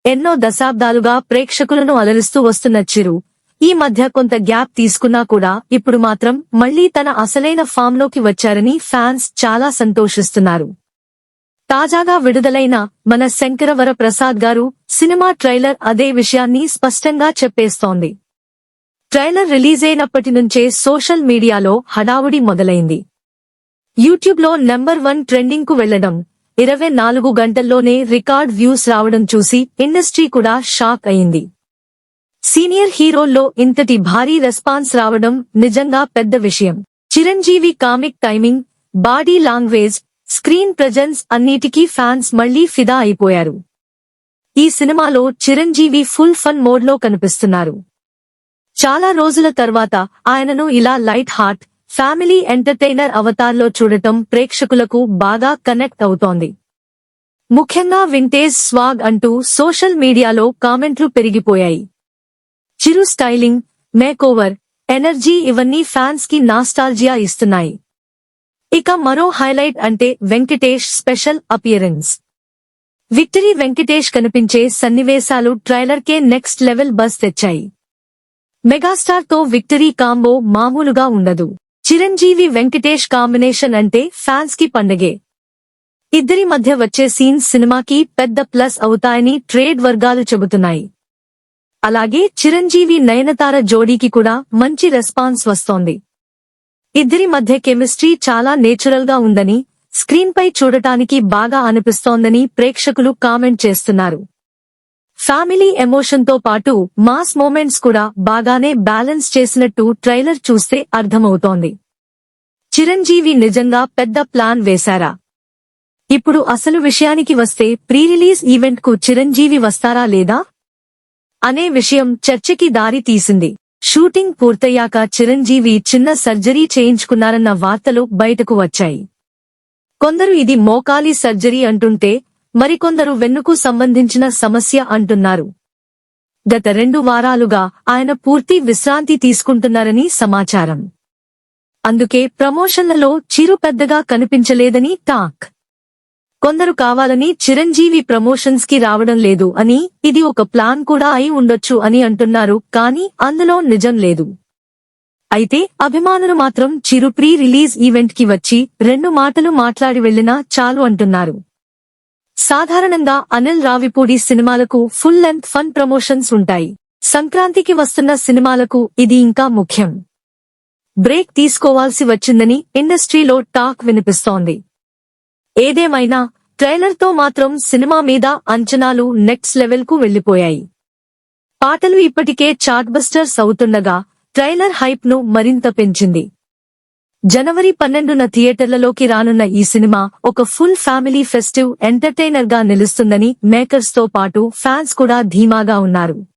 ఎన్నో దశాబ్దాలుగా ప్రేక్షకులను అలరిస్తూ వస్తున్న చిరు ఈ మధ్య కొంత గ్యాప్ తీసుకున్నా కూడా ఇప్పుడు మాత్రం మళ్లీ తన అసలైన ఫామ్లోకి వచ్చారని ఫ్యాన్స్ చాలా సంతోషిస్తున్నారు. తాజాగా విడుదలైన మన శంకరవర ప్రసాద్ గారు సినిమా ట్రైలర్ అదే విషయాన్ని స్పష్టంగా చెప్పేస్తోంది. ట్రైలర్ రిలీజ్ అయినప్పటి నుంచే సోషల్ మీడియాలో హడావుడి మొదలైంది. యూట్యూబ్లో నంబర్ 1 ట్రెండింగ్ కు వెళ్లడం, 24 గంటల్లోనే రికార్డ్ వ్యూస్ రావడం చూసి ఇండస్ట్రీ కూడా షాక్ అయింది. సీనియర్ హీరోల్లో ఇంతటి భారీ రెస్పాన్స్ రావడం నిజంగా పెద్ద విషయం. Chiranjeevi comic timing, body language, screen presence అన్నిటికీ ఫ్యాన్స్ మళ్లీ ఫిదా అయిపోయారు. ఈ సినిమాలో చిరంజీవి ఫుల్ ఫన్ మోడ్లో కనిపిస్తున్నారు. చాలా రోజుల తర్వాత ఆయనను ఇలా లైట్ హార్ట్, ఫ్యామిలీ ఎంటర్టైనర్ అవతార్లో చూడటం ప్రేక్షకులకు బాగా కనెక్ట్ అవుతోంది. ముఖ్యంగా వింటేజ్ స్వాగ్ అంటూ సోషల్ మీడియాలో కామెంట్లు పెరిగిపోయాయి. చిరు స్టైలింగ్, మేకోవర్, ఎనర్జీ ఇవన్నీ ఫ్యాన్స్ కి నాస్టాల్జియా ఇస్తున్నాయి. ఇక మరో హైలైట్ అంటే Venkatesh special appearance. Victory Venkatesh కనిపించే సన్నివేశాలు ట్రైలర్ కే నెక్స్ట్ లెవెల్ బజ్ తెచ్చాయి. మెగాస్టార్ తో విక్టరీ కాంబో మామూలుగా ఉండదు. చిరంజీవి వెంకటేష్ కాంబినేషన్ అంటే ఫ్యాన్స్ కి పండగే. ఇద్దరి మధ్య వచ్చే సీన్స్ సినిమాకి పెద్ద ప్లస్ అవుతాయని ట్రేడ్ వర్గాలు చెబుతున్నాయి. అలాగే చిరంజీవి నయనతార జోడీకి కూడా మంచి రెస్పాన్స్ వస్తోంది. ఇద్దరి మధ్య కెమిస్ట్రీ చాలా నేచురల్ గా ఉందని, స్క్రీన్ పై చూడటానికి బాగా అనిపిస్తోందని ప్రేక్షకులు కామెంట్ చేస్తున్నారు. ఫ్యామిలీ ఎమోషన్ తో పాటు మాస్ మూమెంట్స్ కూడా బాగానే బ్యాలెన్స్ చేసినట్టు ట్రైలర్ చూస్తే అర్థమవుతోంది. చిరంజీవి నిజంగా పెద్ద ప్లాన్ వేశారా? ఇప్పుడు అసలు విషయానికి వస్తే ప్రీ రిలీజ్ ఈవెంట్ కు చిరంజీవి వస్తారా లేదా అనే విషయం చర్చకి దారి తీసింది. షూటింగ్ పూర్తయ్యాక చిరంజీవి చిన్న సర్జరీ చేయించుకున్నారన్న వార్తలు బయటకు వచ్చాయి. కొందరు ఇది మోకాలి సర్జరీ అంటుంటే మరికొందరు వెన్నుకు సంబంధించిన సమస్య అంటున్నారు. గత 2 వారాలుగా ఆయన పూర్తి విశ్రాంతి తీసుకుంటున్నారని సమాచారం. అందుకే ప్రమోషన్లలో చిరు పెద్దగా కనిపించలేదని టాక్. కొందరు కావాలని చిరంజీవి ప్రమోషన్స్ కి రావడం లేదు అని, ఇది ఒక ప్లాన్ కూడా అయి ఉండొచ్చు అని అంటున్నారు. కానీ అందులో నిజం లేదు. అయితే అభిమానులు మాత్రం చిరు ప్రీ రిలీజ్ ఈవెంట్ కి వచ్చి 2 మాటలు మాట్లాడి వెళ్లినా చాలు అంటున్నారు. సాధారణంగా అనిల్ రావిపూడి సినిమాలకు ఫుల్ లెంత్ ఫన్ ప్రమోషన్స్ ఉంటాయి. సంక్రాంతికి వస్తున్న సినిమాలకు ఇది ఇంకా ముఖ్యం. బ్రేక్ తీసుకోవాల్సి వచ్చిందని ఇండస్ట్రీలో టాక్ వినిపిస్తోంది. ఏదేమైనా ట్రైలర్ తో మాత్రం సినిమా మీద అంచనాలు నెక్స్ట్ లెవెల్ కు వెళ్లిపోయాయి. పాటలు ఇప్పటికే చార్ట్ బస్టర్స్ అవుతుండగా ట్రైలర్ హైప్ ను మరింత పెంచింది. జనవరి 12న థియేటర్లలోకి రానున్న ఈ సినిమా ఒక ఫుల్ ఫ్యామిలీ ఫెస్టివ్ ఎంటర్టైనర్ గా నిలుస్తుందని మేకర్స్ తో పాటు ఫ్యాన్స్ కూడా ధీమాగా ఉన్నారు.